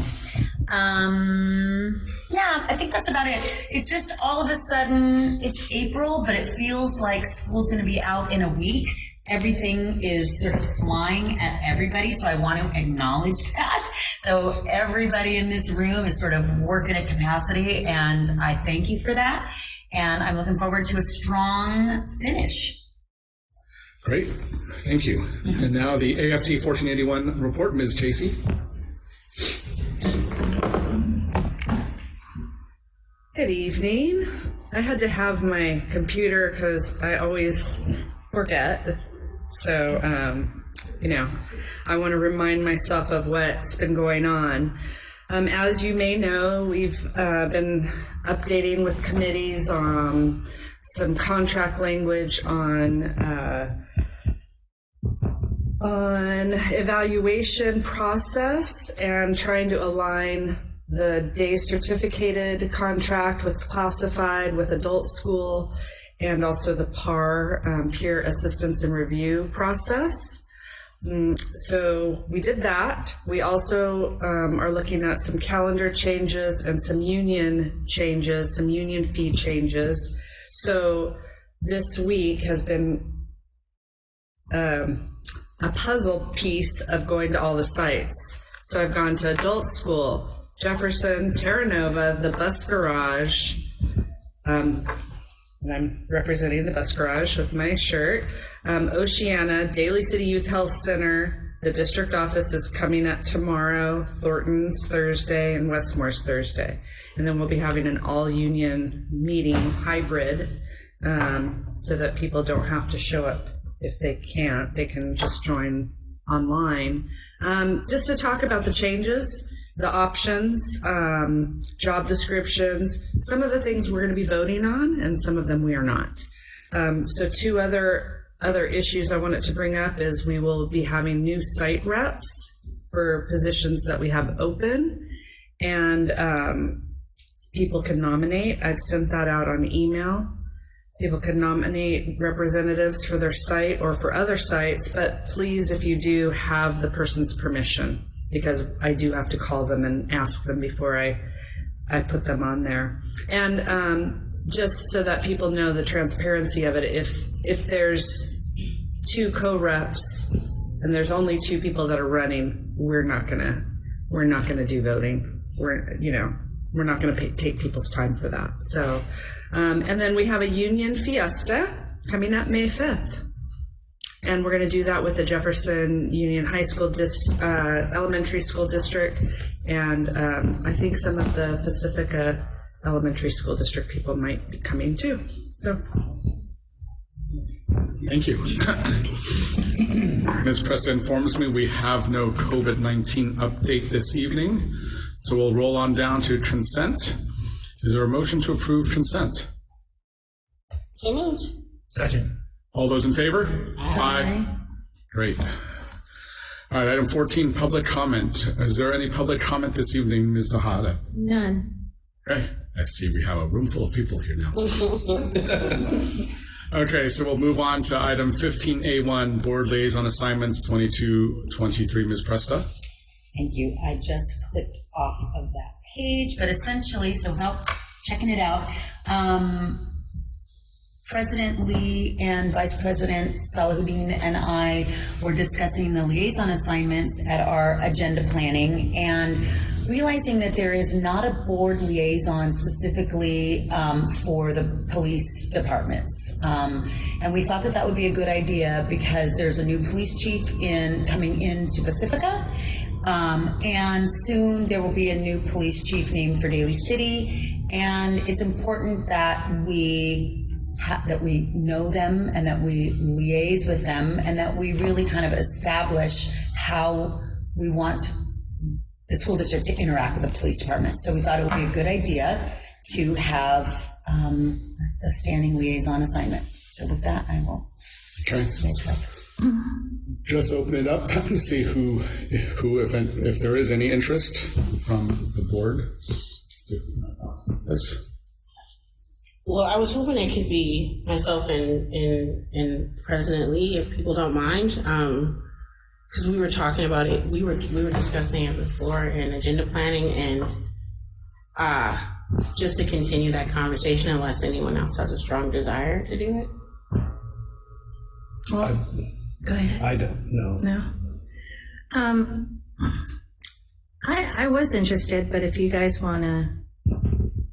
Speaker 3: Yeah, I think that's about it. It's just all of a sudden, it's April, but it feels like school's going to be out in a week. Everything is sort of flying at everybody, so I want to acknowledge that. So everybody in this room is sort of working at capacity, and I thank you for that. And I'm looking forward to a strong finish.
Speaker 1: Great, thank you. And now the AFT 1481 report, Ms. Casey.
Speaker 13: Good evening. I had to have my computer because I always forget. So, I want to remind myself of what's been going on. As you may know, we've been updating with committees on some contract language on evaluation process and trying to align the day certificated contract with classified with adult school and also the PAR, peer assistance and review process. So we did that. We also are looking at some calendar changes and some union changes, some union fee changes. So this week has been a puzzle piece of going to all the sites. So I've gone to adult school, Jefferson, Terra Nova, the bus garage, and I'm representing the bus garage with my shirt, Oceana, Daly City Youth Health Center, the district office is coming up tomorrow, Thornton's Thursday, and Westmore's Thursday. And then we'll be having an all-union meeting, hybrid, so that people don't have to show up. If they can't, they can just join online. Just to talk about the changes, the options, job descriptions, some of the things we're going to be voting on, and some of them we are not. So two other issues I wanted to bring up is we will be having new site reps for positions that we have open, and people can nominate. I've sent that out on email. People can nominate representatives for their site or for other sites, but please, if you do, have the person's permission, because I do have to call them and ask them before I put them on there. And just so that people know the transparency of it, if there's two co-reps and there's only two people that are running, we're not gonna do voting. We're not gonna take people's time for that. So. And then we have a union fiesta coming up May 5th. And we're going to do that with the Jefferson Union High School Elementary School District. And I think some of the Pacifica Elementary School District people might be coming too. So.
Speaker 1: Thank you. Ms. Presta informs me we have no COVID-19 update this evening. So we'll roll on down to consent. Is there a motion to approve consent?
Speaker 6: So moved.
Speaker 7: Second.
Speaker 1: All those in favor? Aye. Great. All right, item 14, public comment. Is there any public comment this evening, Ms. Nahada?
Speaker 4: None.
Speaker 1: Okay, I see we have a room full of people here now. Okay, so we'll move on to item 15A1, board liaison assignments 22-23, Ms. Presta.
Speaker 3: Thank you. I just clicked off of that page, but essentially, so help checking it out. President Lee and Vice President Salahuddin and I were discussing the liaison assignments at our agenda planning and realizing that there is not a board liaison specifically for the police departments. And we thought that that would be a good idea because there's a new police chief coming into Pacifica. And soon there will be a new police chief named for Daly City, and it's important that we know them and that we liaise with them and that we really kind of establish how we want the school district to interact with the police department. So we thought it would be a good idea to have a standing liaison assignment. So with that, I will.
Speaker 1: Okay. Just open it up and see who, if there is any interest from the board. Yes.
Speaker 6: Well, I was hoping it could be myself and President Lee, if people don't mind, because we were talking about it. We were discussing it before in agenda planning, and just to continue that conversation, unless anyone else has a strong desire to do it.
Speaker 4: Well, go ahead.
Speaker 7: I don't know.
Speaker 4: No. I was interested, but if you guys want to,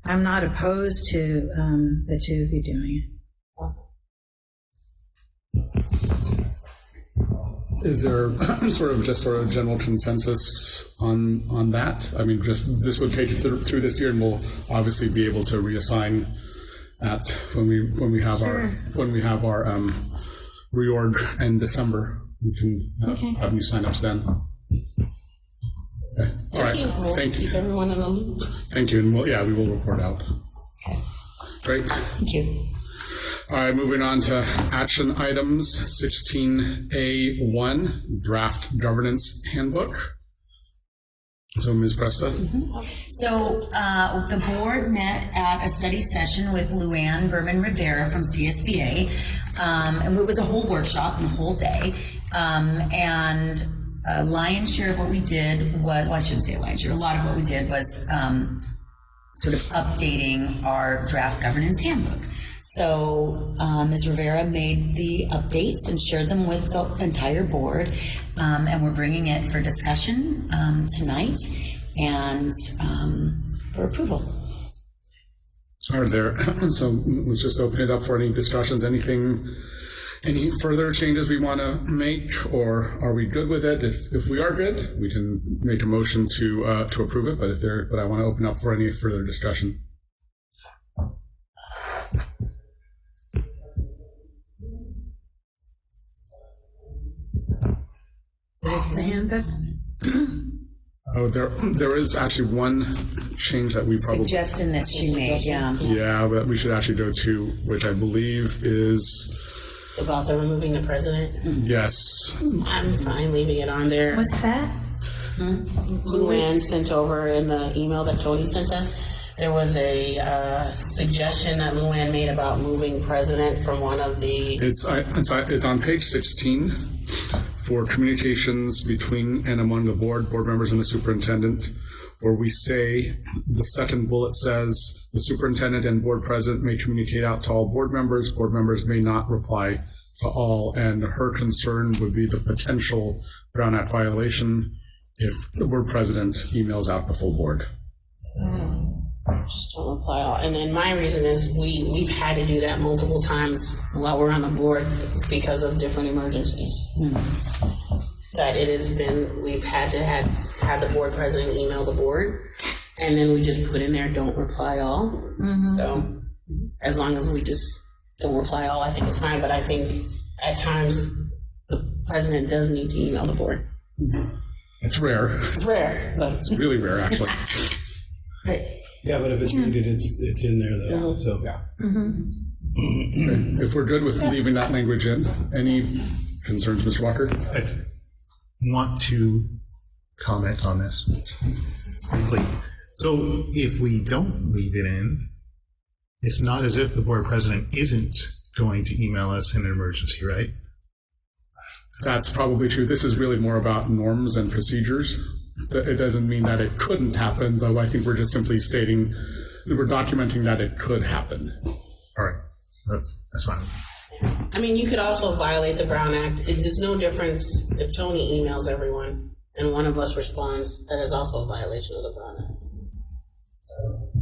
Speaker 4: I'm not opposed to the two of you doing it.
Speaker 1: Is there sort of general consensus on that? I mean, just this would take you through this year, and we'll obviously be able to reassign at when we have our reorg in December. We can have new signups then. Okay. All right. Thank you.
Speaker 6: Keep everyone in the loop.
Speaker 1: Thank you, and we will report out.
Speaker 3: Okay.
Speaker 1: Great.
Speaker 3: Thank you.
Speaker 1: All right, moving on to action items. 16A1, draft governance handbook. So, Ms. Presta.
Speaker 3: So the board met at a study session with Luann Berman Rivera from CSBA, and it was a whole workshop and a whole day. And a lion's share of what we did was, well, I shouldn't say a lion's share, a lot of what we did was sort of updating our draft governance handbook. So Ms. Rivera made the updates and shared them with the entire board, and we're bringing it for discussion tonight and for approval.
Speaker 1: Are there, so let's just open it up for any discussions, any further changes we want to make, or are we good with it? If we are good, we can make a motion to approve it, but I want to open up for any further discussion.
Speaker 4: What is the handbook?
Speaker 1: Oh, there is actually one change that we probably
Speaker 3: Suggestion that she made, yeah.
Speaker 1: that we should actually go to, which I believe is
Speaker 6: About the removing the president?
Speaker 1: yes.
Speaker 6: I'm fine leaving it on there.
Speaker 4: What's that?
Speaker 6: Luann sent over in the email that Tony sent us. There was a suggestion that Luann made about moving president from one of the.
Speaker 1: It's on page 16 for communications between and among the board members and the superintendent, where we say the second bullet says the superintendent and board president may communicate out to all board members. Board members may not reply to all, and her concern would be the potential Brown Act violation if the board president emails out the full board.
Speaker 6: Just don't reply all. And then my reason is we've had to do that multiple times while we're on the board because of different emergencies. That it has been, we've had to have the board president email the board, and then we just put in there, don't reply all. So as long as we just don't reply all, I think it's fine. But I think at times the president does need to email the board.
Speaker 1: It's rare.
Speaker 6: It's rare, but
Speaker 1: It's really rare, actually.
Speaker 7: Yeah, but if it's needed, it's in there though. So yeah.
Speaker 1: If we're good with leaving that language in, any concerns, Mr. Walker?
Speaker 8: I want to comment on this quickly. So if we don't leave it in, it's not as if the board president isn't going to email us in an emergency, right?
Speaker 1: That's probably true. This is really more about norms and procedures. It doesn't mean that it couldn't happen, though I think we're just simply stating, we're documenting that it could happen.
Speaker 8: All right, that's fine.
Speaker 6: I mean, you could also violate the Brown Act. There's no difference if Tony emails everyone and one of us responds. That is also a violation of the Brown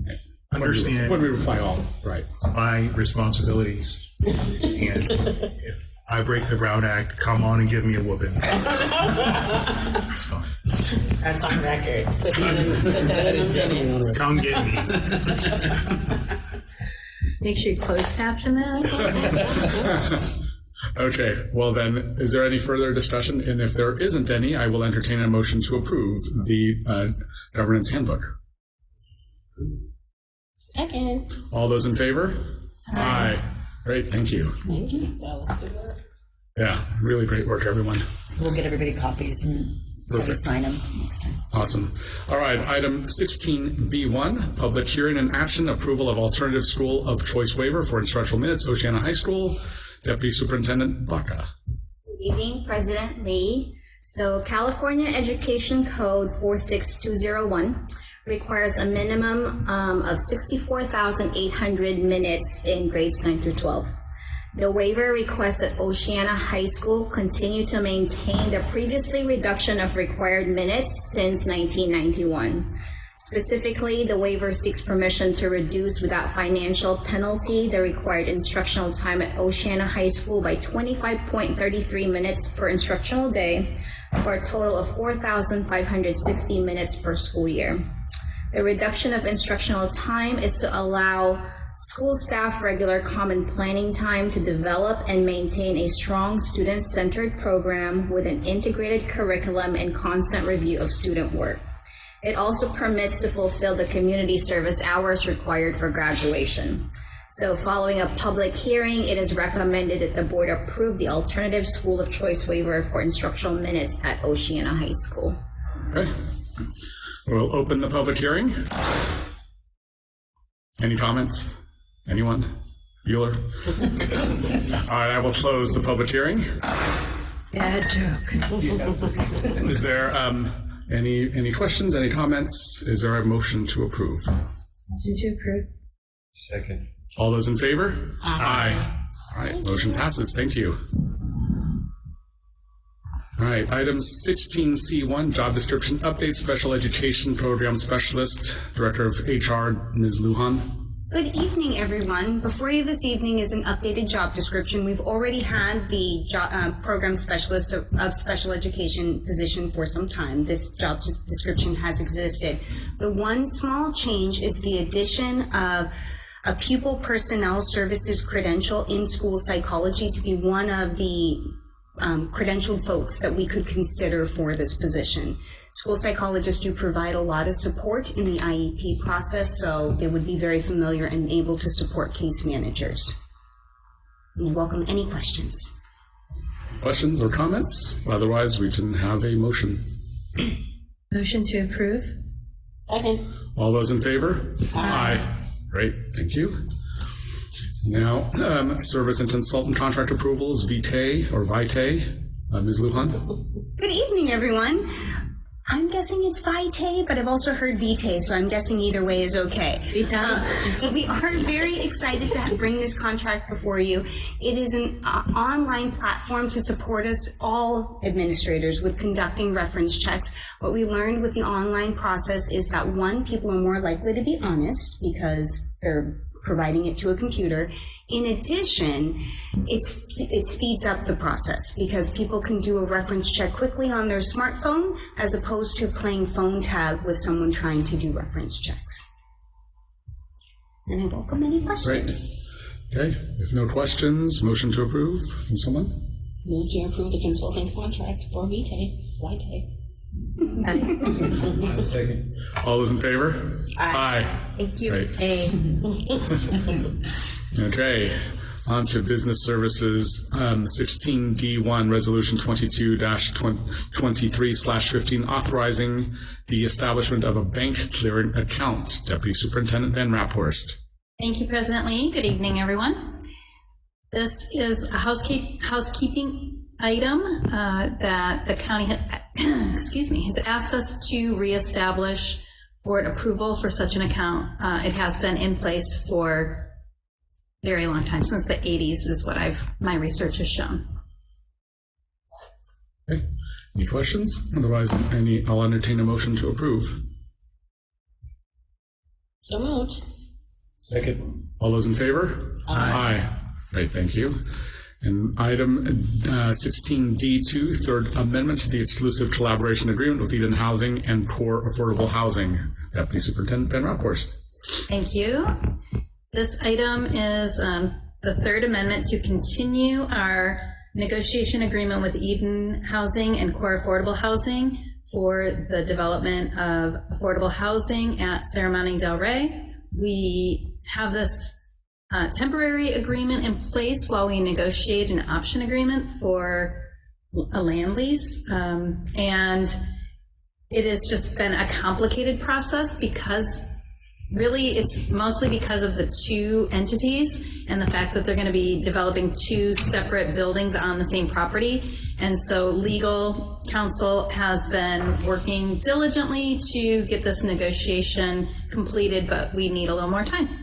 Speaker 6: Act.
Speaker 8: Understand
Speaker 1: when we reply all, right?
Speaker 8: My responsibilities, and if I break the Brown Act, come on and give me a whooping. That's fine.
Speaker 6: That's on record. Put that in the minutes.
Speaker 8: Come get me.
Speaker 4: Make sure you close caption that.
Speaker 1: Okay, well then, is there any further discussion? And if there isn't any, I will entertain a motion to approve the governance handbook.
Speaker 6: Second.
Speaker 1: All those in favor? Aye. Great, thank you.
Speaker 6: Thank you. That was good work.
Speaker 1: Yeah, really great work, everyone.
Speaker 3: So we'll get everybody copies and have you sign them next time.
Speaker 1: Awesome. All right, item 16B1, public hearing and action, approval of alternative school of choice waiver for instructional minutes, Oceana High School. Deputy Superintendent Baca.
Speaker 12: Good evening, President Lee. So California Education Code 46201 requires a minimum of 64,800 minutes in grades 9 through 12. The waiver requests that Oceana High School continue to maintain the previously reduction of required minutes since 1991. Specifically, the waiver seeks permission to reduce without financial penalty the required instructional time at Oceana High School by 25.33 minutes per instructional day for a total of 4,560 minutes per school year. The reduction of instructional time is to allow school staff regular common planning time to develop and maintain a strong student-centered program with an integrated curriculum and constant review of student work. It also permits to fulfill the community service hours required for graduation. So following a public hearing, it is recommended that the board approve the alternative school of choice waiver for instructional minutes at Oceana High School.
Speaker 1: Okay. We'll open the public hearing. Any comments? Anyone? Bueller? All right, I will close the public hearing.
Speaker 11: Bad joke.
Speaker 1: Is there any questions, any comments? Is there a motion to approve?
Speaker 11: Motion to approve.
Speaker 7: Second.
Speaker 1: All those in favor? Aye. All right, motion passes. Thank you. All right, item 16C1, job description update, special education program specialist, director of HR, Ms. Lujan.
Speaker 12: Good evening, everyone. Before you this evening is an updated job description. We've already had the program specialist of special education position for some time. This job description has existed. The one small change is the addition of a pupil personnel services credential in school psychology to be one of the credentialed folks that we could consider for this position. School psychologists do provide a lot of support in the IEP process, so they would be very familiar and able to support case managers. And I welcome any questions.
Speaker 1: Questions or comments? Otherwise, we can have a motion.
Speaker 11: Motion to approve.
Speaker 6: Second.
Speaker 1: All those in favor? Aye. Great, thank you. Now, service and consultant contract approvals, Vitae or Vitae. Ms. Lujan?
Speaker 12: Good evening, everyone. I'm guessing it's Vitae, but I've also heard Vitae, so I'm guessing either way is okay. We are very excited to bring this contract before you. It is an online platform to support us, all administrators, with conducting reference checks. What we learned with the online process is that, one, people are more likely to be honest because they're providing it to a computer. In addition, it speeds up the process because people can do a reference check quickly on their smartphone as opposed to playing phone tag with someone trying to do reference checks. And I welcome any questions.
Speaker 1: Great. Okay, if no questions, motion to approve from someone?
Speaker 6: Move to approve the consulting contract for Vitae.
Speaker 7: Second.
Speaker 1: All those in favor? Aye.
Speaker 12: Thank you.
Speaker 1: Great. Okay, on to business services, 16D1, Resolution 22-23/15, authorizing the establishment of a bank clearing account. Deputy Superintendent Van Raphorst.
Speaker 14: Thank you, President Lee. Good evening, everyone. This is a housekeeping item that the county has asked us to reestablish board approval for such an account. It has been in place for a very long time, since the 80s is what my research has shown.
Speaker 1: Okay. Any questions? Otherwise, I'll entertain a motion to approve.
Speaker 6: So moved.
Speaker 7: Second.
Speaker 1: All those in favor? Aye. Great, thank you. And item 16D2, third amendment to the exclusive collaboration agreement with Eden Housing and Core Affordable Housing. Deputy Superintendent Van Raphorst.
Speaker 14: Thank you. This item is the third amendment to continue our negotiation agreement with Eden Housing and Core Affordable Housing for the development of affordable housing at Serramonte and Del Rey. We have this temporary agreement in place while we negotiate an option agreement for a land lease. And it has just been a complicated process because really it's mostly because of the two entities and the fact that they're going to be developing two separate buildings on the same property. And so legal counsel has been working diligently to get this negotiation completed, but we need a little more time.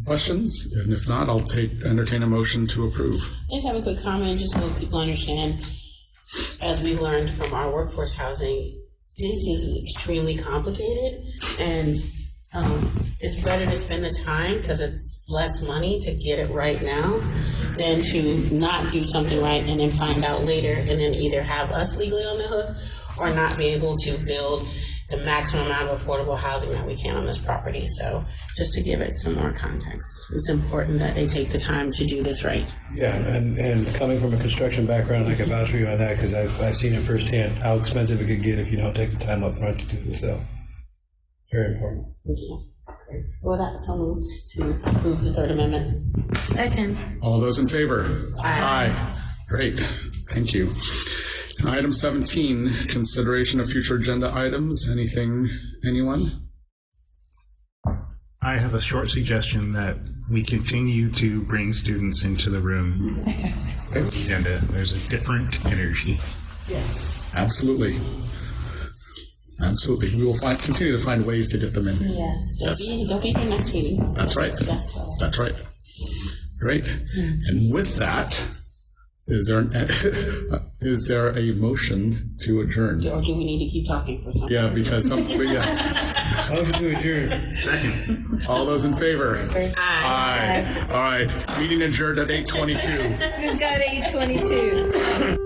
Speaker 1: Questions? And if not, I'll entertain a motion to approve.
Speaker 6: I just have a quick comment, just so people understand. As we learned from our workforce housing, this is extremely complicated, and it's better to spend the time because it's less money to get it right now than to not do something right and then find out later and then either have us legally on the hook or not be able to build the maximum amount of affordable housing that we can on this property. So just to give it some more context, it's important that they take the time to do this right.
Speaker 7: Yeah, and coming from a construction background, I can vouch for you on that because I've seen it firsthand how expensive it could get if you don't take the time up front to do this. So very important.
Speaker 6: Thank you. So that's so moved to approve the third amendment.
Speaker 11: Second.
Speaker 1: All those in favor?
Speaker 6: Aye.
Speaker 1: Great, thank you. Item 17, consideration of future agenda items. Anyone?
Speaker 8: I have a short suggestion that we continue to bring students into the room, and there's a different energy.
Speaker 1: Absolutely. Absolutely. We will continue to find ways to get them in.
Speaker 6: Yes. Don't be the next meeting.
Speaker 1: That's right. That's right. Great. And with that, is there a motion to adjourn?
Speaker 6: Or do we need to keep talking for something?
Speaker 1: Yeah, because
Speaker 7: Motion to adjourn.
Speaker 8: Second.
Speaker 1: All those in favor? Aye. All right. Meeting adjourned at 8:22.
Speaker 11: Who's got 822?